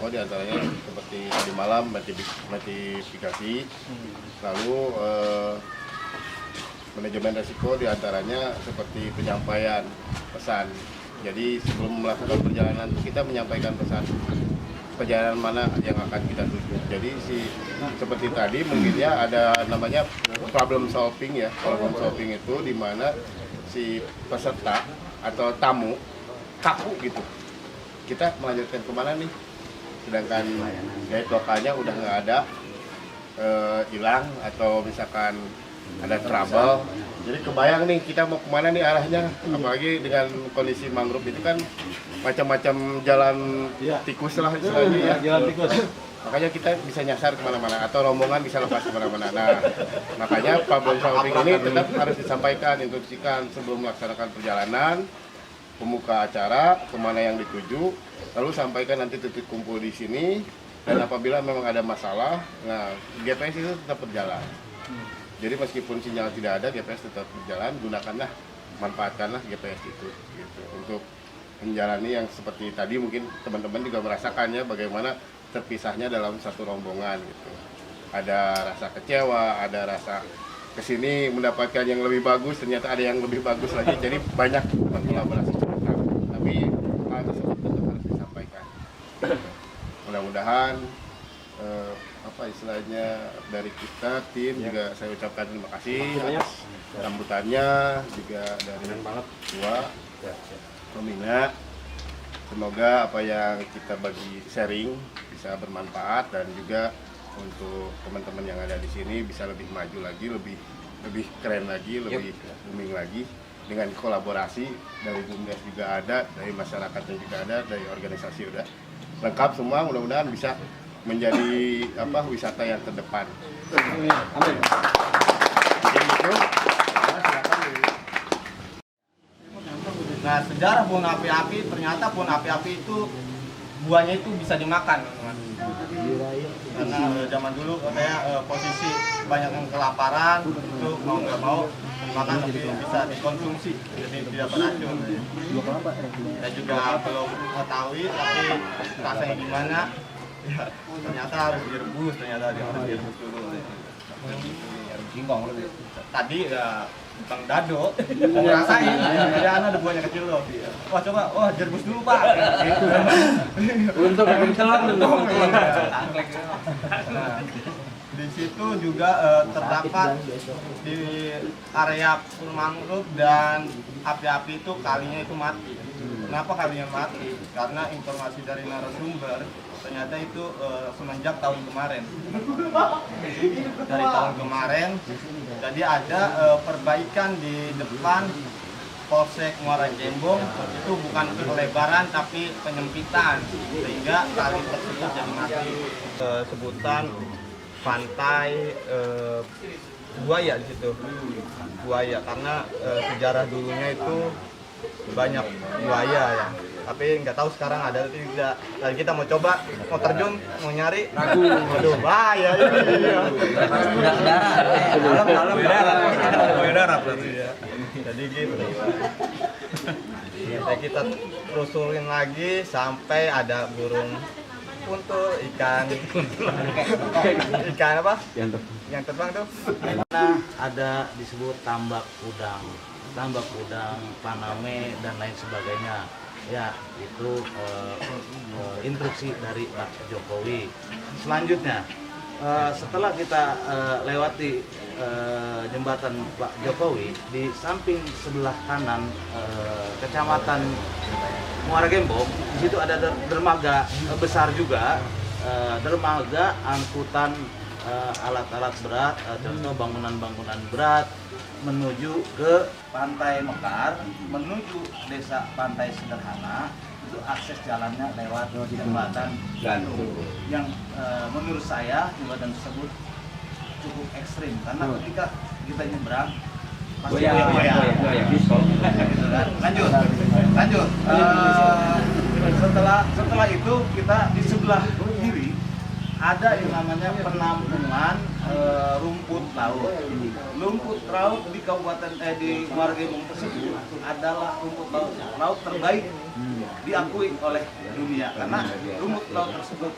diantaranya seperti tadi malam notifikasi, lalu manajemen resiko diantaranya seperti penyampaian pesan. Jadi sebelum melakukan perjalanan kita menyampaikan pesan perjalanan mana yang akan kita tuju. Jadi seperti tadi mungkin ya ada namanya problem solving ya. Problem solving itu di mana si peserta atau tamu kaku gitu. Kita melanjutkan kemana nih? Sedangkan guide lokalnya udah nggak ada, hilang atau misalkan ada trouble. Jadi kebayang nih kita mau kemana nih arahnya, apalagi dengan kondisi mangrove itu kan macam-macam jalan tikus lah istilahnya ya. Jalan tikus. Makanya kita bisa nyasar kemana-mana atau rombongan bisa lepas kemana-mana. Nah, makanya problem solving ini tetap harus disampaikan, instruksikan sebelum melaksanakan perjalanan, pembuka acara, kemana yang dituju, lalu sampaikan nanti titik kumpul di sini, dan apabila memang ada masalah, nah GPS itu tetap berjalan. Jadi meskipun sinyal tidak ada, GPS tetap berjalan, gunakanlah, manfaatkanlah GPS itu gitu. Untuk menjalani yang seperti tadi mungkin teman-teman juga merasakannya bagaimana terpisahnya dalam satu rombongan gitu. Ada rasa kecewa, ada rasa kesini mendapatkan yang lebih bagus, ternyata ada yang lebih bagus lagi, jadi banyak kolaborasi. Tapi hal tersebut tetap harus disampaikan. Mudah-mudahan apa istilahnya dari kita tim juga saya ucapkan terima kasih atas sambutannya juga dari Tua Pembina. Semoga apa yang kita bagi sharing bisa bermanfaat dan juga untuk teman-teman yang ada di sini bisa lebih maju lagi, lebih keren lagi, lebih booming lagi dengan kolaborasi dari BUMDes juga ada, dari masyarakatnya juga ada, dari organisasi udah lengkap semua. Mudah-mudahan bisa menjadi wisata yang terdepan. Amin. Mungkin itu. Nah, sejarah pohon api-api, ternyata pohon api-api itu buahnya itu bisa dimakan, teman-teman. Karena zaman dulu katanya posisi banyak yang kelaparan, itu mau nggak mau makan tapi bisa dikonsumsi, jadi tidak beracun. Saya juga belum mengetahui, tapi rasanya gimana? Ya, ternyata harus direbus, dulu. Tadi ya Bang Dado ngerasain, ada anak ada buahnya kecil loh. Wah coba, direbus dulu Pak. Gitu. Untuk kekencelan Nah, di situ juga terdapat di area mangrove dan api-api itu kalinya itu mati. Kenapa kalinya mati? Karena informasi dari narasumber ternyata itu semenjak tahun kemarin. Dari tahun kemarin, jadi ada perbaikan di depan Polsek Muara Gembong, itu bukan pelebaran tapi penyempitan, sehingga kali tersebut jadi mati. Sebutan pantai buaya di situ, buaya karena sejarah dulunya itu banyak buaya ya. Tapi nggak tahu sekarang ada atau tidak. Dan kita mau coba, mau terjun, mau nyari, aduh bahaya ini. Dalam berarti ya. Jadi gitu. Kita terusulin lagi sampai ada burung kuntul, ikan apa? Yang terbang tuh. Nah, ada disebut tambak udang, paname dan lain sebagainya. Ya, itu instruksi dari Pak Jokowi. Selanjutnya, setelah kita lewati jembatan Pak Jokowi, di samping sebelah kanan kecamatan Muara Gembong, di situ ada dermaga besar juga, dermaga angkutan alat-alat berat, contoh bangunan-bangunan berat, menuju ke Pantai Mekar, menuju Desa Pantai Sederhana. Itu akses jalannya lewat jembatan gantung yang menurut saya jembatan tersebut cukup ekstrim karena ketika kita nyebrang pasti lanjut setelah itu kita di sebelah kiri ada yang namanya penampungan rumput laut. Rumput laut di kabupaten di Muara Gembong tersebut adalah rumput laut terbaik di diakui oleh dunia karena rumput laut tersebut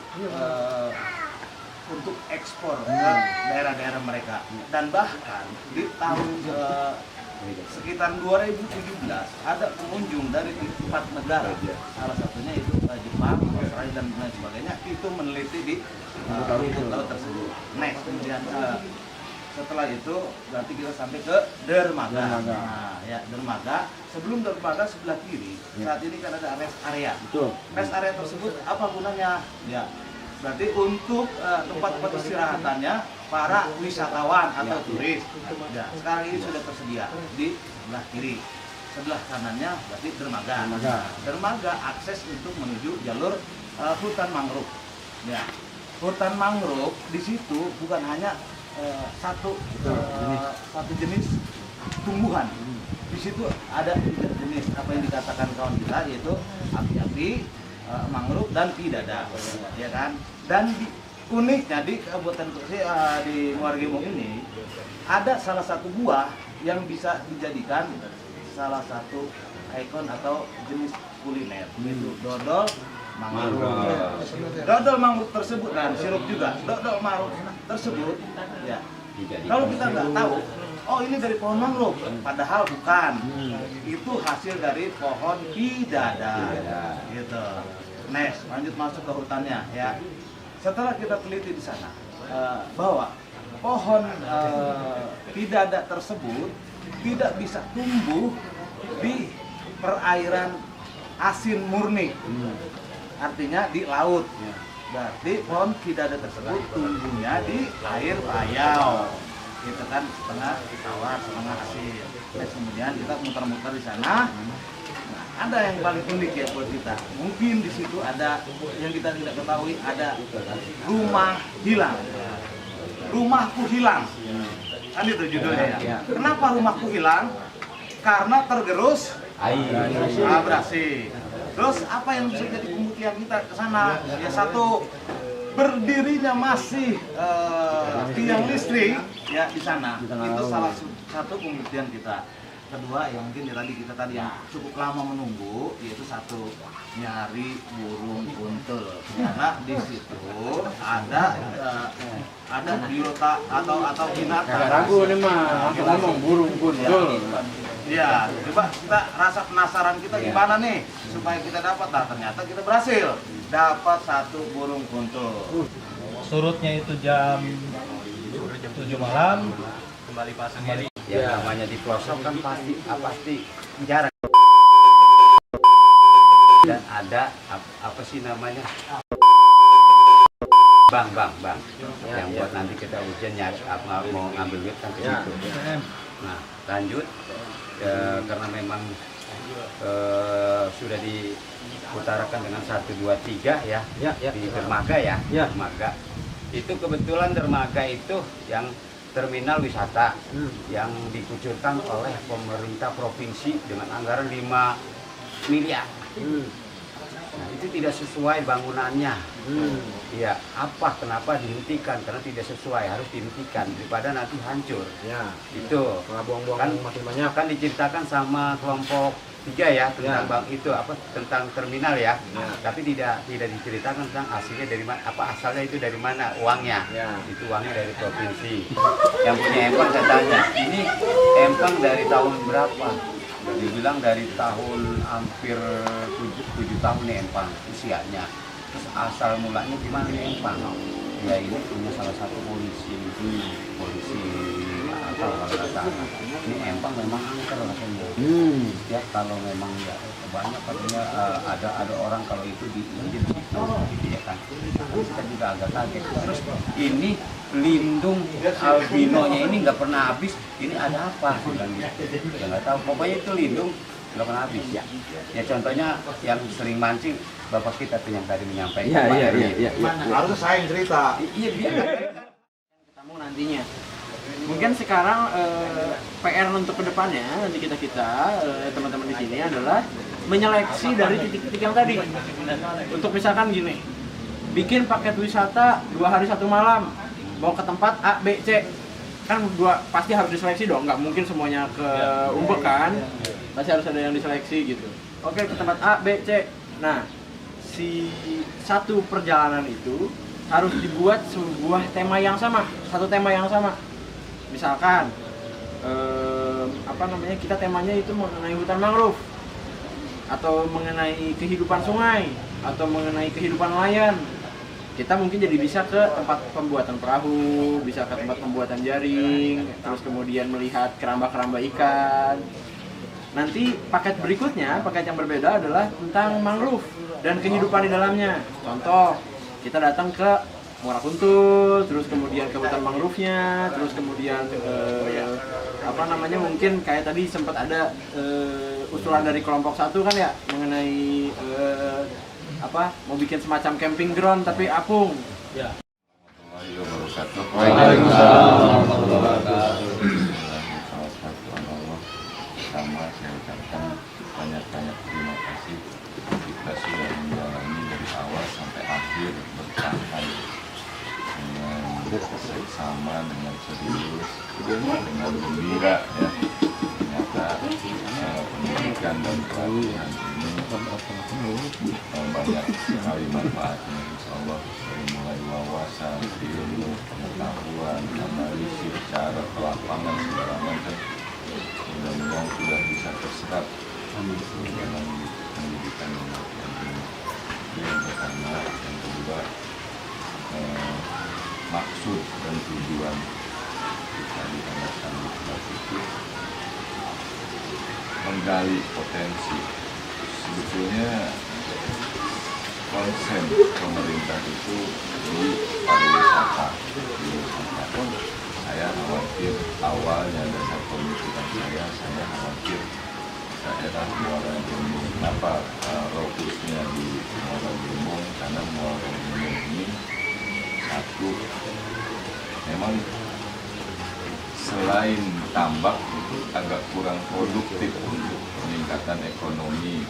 untuk ekspor ke daerah-daerah mereka. Dan bahkan di tahun sekitar 2017 ada pengunjung dari 4 negara, salah satunya itu Jepang, Australia dan lain sebagainya, itu meneliti di rumput laut tersebut. Next, kemudian setelah itu berarti kita sampai ke dermaga. Nah, ya dermaga. Sebelum dermaga sebelah kiri, saat ini kan ada rest area. Rest area tersebut apa gunanya? Ya, berarti untuk tempat-tempat istirahatannya para wisatawan atau turis. Ya, sekarang ini sudah tersedia di sebelah kiri. Sebelah kanannya berarti dermaga. Dermaga akses untuk menuju jalur hutan mangrove. Ya, hutan mangrove di situ bukan hanya satu jenis tumbuhan. Di situ ada 3 jenis apa yang dikatakan kawan kita, yaitu api-api, mangrove dan pidada, ya kan? Dan uniknya di Kabupaten Gresik di Muargemo ini ada salah satu buah yang bisa dijadikan salah satu ikon atau jenis kuliner, yaitu dodol mangrove. Dodol mangrove tersebut dan sirup juga. Dodol mangrove tersebut, ya. Kalau kita nggak tahu, oh ini dari pohon mangrove, padahal bukan. Itu hasil dari pohon pidada, gitu. Next, lanjut masuk ke hutannya, ya. Setelah kita teliti di sana, bahwa pohon pidada tersebut tidak bisa tumbuh di perairan asin murni. Artinya di laut. Berarti pohon pidada tersebut tumbuhnya di air payau. Itu kan setengah tawar, setengah asin. Terus kemudian kita muter-muter di sana. Nah, ada yang paling unik ya buat kita. Mungkin di situ ada yang kita tidak ketahui, ada rumah hilang. Rumahku hilang. Kan itu judulnya ya. Kenapa rumahku hilang? Karena tergerus abrasi. Terus apa yang bisa jadi pembuktian kita ke sana? Ya satu, berdirinya masih tiang listrik ya di sana. Itu salah satu pembuktian kita. Kedua, yang mungkin tadi kita yang cukup lama menunggu, yaitu satu, nyari burung kuntul. Karena di situ ada biota atau binatang. Gak ragu nih mah, aku ngomong burung kuntul. Iya, coba kita rasa penasaran kita gimana nih supaya kita dapat. Nah, ternyata kita berhasil dapat satu burung kuntul. Surutnya itu jam 7 malam, kembali pasang diri. Ya namanya di pelosok kan pasti jarang. Dan ada apa sih namanya? Bang. Yang buat nanti kita ujian nyari mau ngambil duit kan ke situ. Nah, lanjut karena memang sudah diutarakan dengan 1, 2, 3 ya, di dermaga ya. Dermaga. Itu kebetulan dermaga itu yang terminal wisata yang dikucurkan oleh pemerintah provinsi dengan anggaran 5 miliar. Nah, itu tidak sesuai bangunannya. Ya, kenapa dihentikan? Karena tidak sesuai, harus dihentikan daripada nanti hancur. Ya. Itu Buang-buang kan makin banyak. Kan diceritakan sama kelompok 3 ya tentang bang itu tentang terminal ya. Tapi tidak diceritakan tentang hasilnya dari mana, asalnya itu dari mana uangnya. Itu uangnya dari provinsi. Yang punya empang saya tanya, ini empang dari tahun berapa? Dibilang dari tahun hampir 7 tahun nih empang usianya. Terus asal mulanya gimana nih empang? Ya ini punya salah satu polisi atau kalau salah. Ini empang memang angker rasanya. Ya kalau memang nggak banyak katanya ada orang kalau itu diinjil gitu ya kan. Kita juga agak kaget. Terus ini lindung albinonya ini nggak pernah habis. Ini ada apa? Ya nggak tahu. Pokoknya itu lindung nggak pernah habis ya. Ya contohnya yang sering mancing bapak kita tuh yang tadi menyampaikan. Iya. Harusnya saya yang cerita. Iya biar Ketemu nantinya. Mungkin sekarang PR untuk kedepannya nanti kita teman-teman di sini adalah menyeleksi dari titik-titik yang tadi. Untuk misalkan gini, bikin paket wisata 2 hari 1 malam, mau ke tempat A, B, C, kan pasti harus diseleksi dong. Nggak mungkin semuanya ke Umbek kan, pasti harus ada yang diseleksi gitu. Oke, ke tempat A, B, C, Nah, si satu perjalanan itu harus dibuat sebuah tema yang sama, satu tema yang sama. Misalkan kita temanya itu mengenai hutan mangrove, atau mengenai kehidupan sungai, atau mengenai kehidupan nelayan. Kita mungkin jadi bisa ke tempat pembuatan perahu, bisa ke tempat pembuatan jaring, terus kemudian melihat keramba-keramba ikan. Nanti paket berikutnya, paket yang berbeda adalah tentang mangrove dan kehidupan di dalamnya. Contoh, kita datang ke Muara Kuntul, terus kemudian ke hutan mangrove-nya, terus kemudian mungkin kayak tadi sempat ada usulan dari kelompok 1 kan ya, mengenai mau bikin semacam camping ground tapi apung. Ya. Waalaikumsalam warahmatullahi wabarakatuh. Pertama saya ucapkan banyak-banyak terima kasih. Kita sudah menjalani dari awal sampai akhir bertahan dengan seksama, dengan serius, dengan gembira ya. Ternyata pendidikan dan pelatihan ini banyak sekali manfaatnya, insya Allah, dari mulai wawasan, ilmu, pengetahuan, analisis, cara ke lapangan, segala macam. Mudah-mudahan sudah bisa terserap dalam pendidikan dan pelatihan ini. Itu yang pertama. Yang kedua, maksud dan tujuan kita diadakan di tempat itu menggali potensi. Sebetulnya konsen pemerintah itu di pariwisata. Saya khawatir awalnya dasar pemikiran saya khawatir daerah Muara Gembong. Kenapa fokusnya di Muara Gembong? Karena Muara Gembong ini satu, memang selain tambak itu agak kurang produktif untuk peningkatan ekonomi,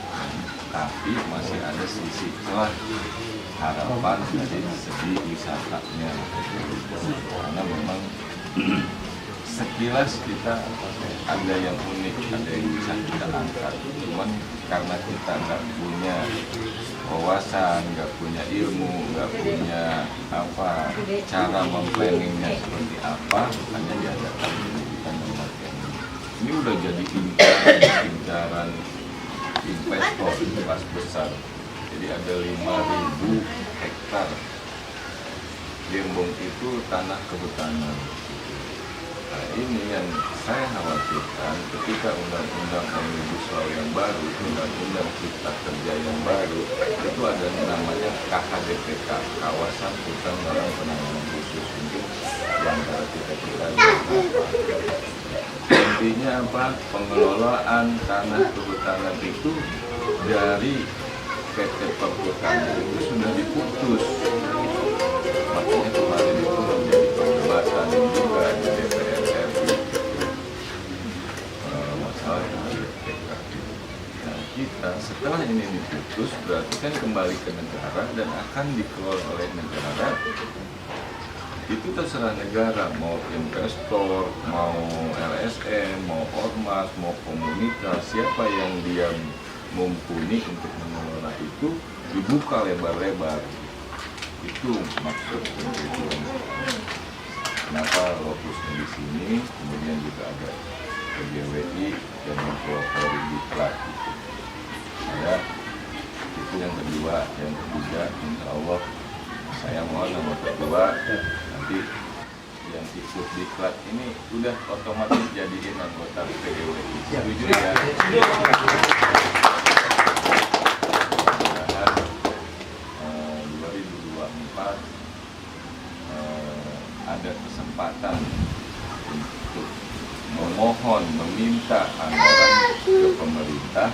tapi masih ada sisi celah harapan dari segi wisatanya, karena memang sekilas kita ada yang unik, ada yang bisa kita angkat, cuman karena kita nggak punya wawasan, nggak punya ilmu, nggak punya cara memplanningnya seperti apa, hanya diadakan pendidikan dan pelatihan ini udah jadi incaran investor pas besar. Jadi ada 5.000 hektar Gembong itu tanah kehutanan. Nah, ini yang saya khawatirkan ketika undang-undang Omnibus Law yang baru, undang-undang Cipta Kerja yang baru, itu ada namanya KHDPK, Kawasan Hutan Barang Penanganan Khusus. Mungkin di antara kita intinya apa? Pengelolaan tanah kehutanan itu dari PT Perhutanan itu sudah diputus. Makanya kemarin itu menjadi perdebatan juga di DPR RI masalah KHDPK. Nah, kita setelah ini diputus berarti kan kembali ke negara dan akan dikelola oleh negara. Itu terserah negara, mau investor, mau LSM, mau ormas, mau komunitas, siapa yang dia mumpuni untuk mengelola itu dibuka lebar-lebar. Itu maksud dan tujuan. Kenapa lokusnya di sini, kemudian juga ada PGWI yang mempelopori di Klat itu. Itu yang kedua, yang ketiga, insya Allah saya mohon nomor kedua nanti yang ikut di Klat ini udah otomatis jadiin anggota PGWI. Setuju ya? Ada kesempatan untuk memohon, meminta anggaran ke pemerintah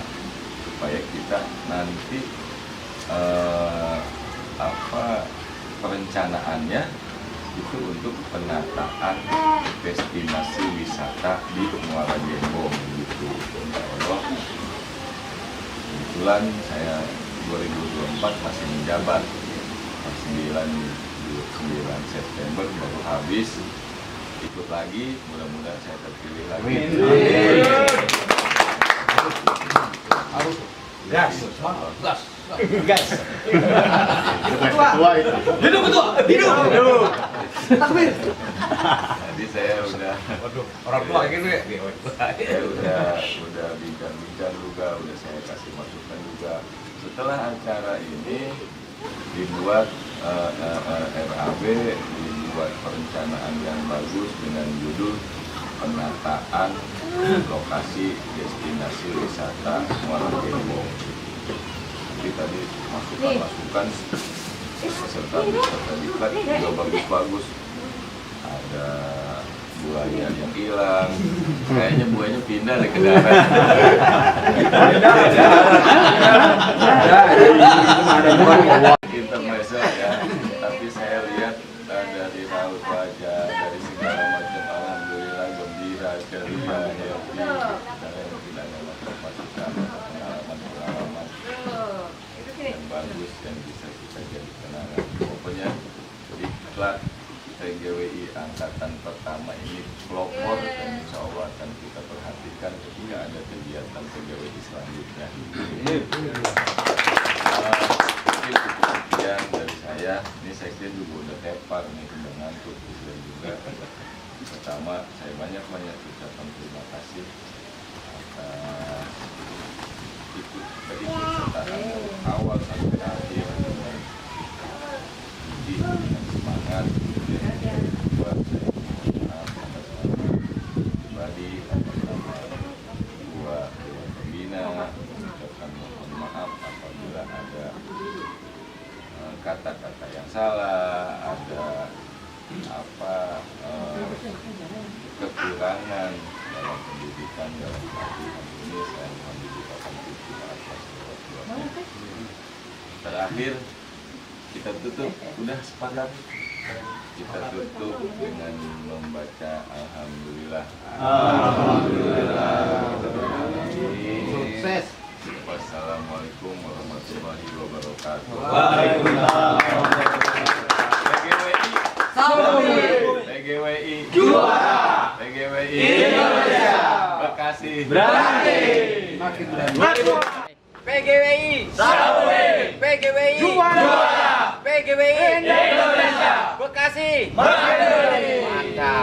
supaya kita nanti perencanaannya itu untuk penataan destinasi wisata di Muara Gembong gitu. Insya Allah. Kebetulan saya 2024 masih menjabat, 9 September baru habis, ikut lagi, mudah-mudahan saya terpilih lagi. Harus gas, gas. Guys. Ketua itu. Hidup ketua. Hidup. Takbir. Jadi saya udah Orang tua kayak gitu ya. saya udah bincang-bincang juga, udah saya kasih masukan juga. Setelah acara ini dibuat RAB, dibuat perencanaan yang bagus dengan judul penataan lokasi destinasi wisata Muara Gembong. Jadi tadi masukan peserta diklat juga bagus-bagus. Ada buaya yang hilang, kayaknya buayanya pindah deh ke darat. Intermezzo ya, tapi saya lihat dari raut wajah, dari segala macam, alhamdulillah gembira, ceria, happy, dan tidak ada masukan pengalaman yang bagus yang bisa kita jadi kenangan. Pokoknya diklat PGWI angkatan pertama ini pelopor dan insya Allah akan kita perhatikan ketika ada kegiatan PGWI selanjutnya. Mungkin cukup sekian dari saya. Ini sekjen juga udah tepar nih, udah ngantuk juga. Pertama, saya banyak ucapan terima kasih atas keikutsertaan dari awal sampai akhir dengan semangat. Buat saya maaf atas nama pribadi, atas nama dua dewan pembina, ucapkan mohon maaf apabila ada kata-kata yang salah, ada kekurangan dalam pendidikan dalam pelatihan ini. Saya mohon dibukakan pintu atas kedua-duanya. Terakhir kita tutup, udah sepakat. Kita tutup dengan membaca Alhamdulillah. Sukses. Wassalamualaikum warahmatullahi wabarakatuh. PGWI juara. PGWI Indonesia. Bekasi berani. Makin berani. PGWI PGWI juara. PGWI Indonesia. Bekasi merdeka.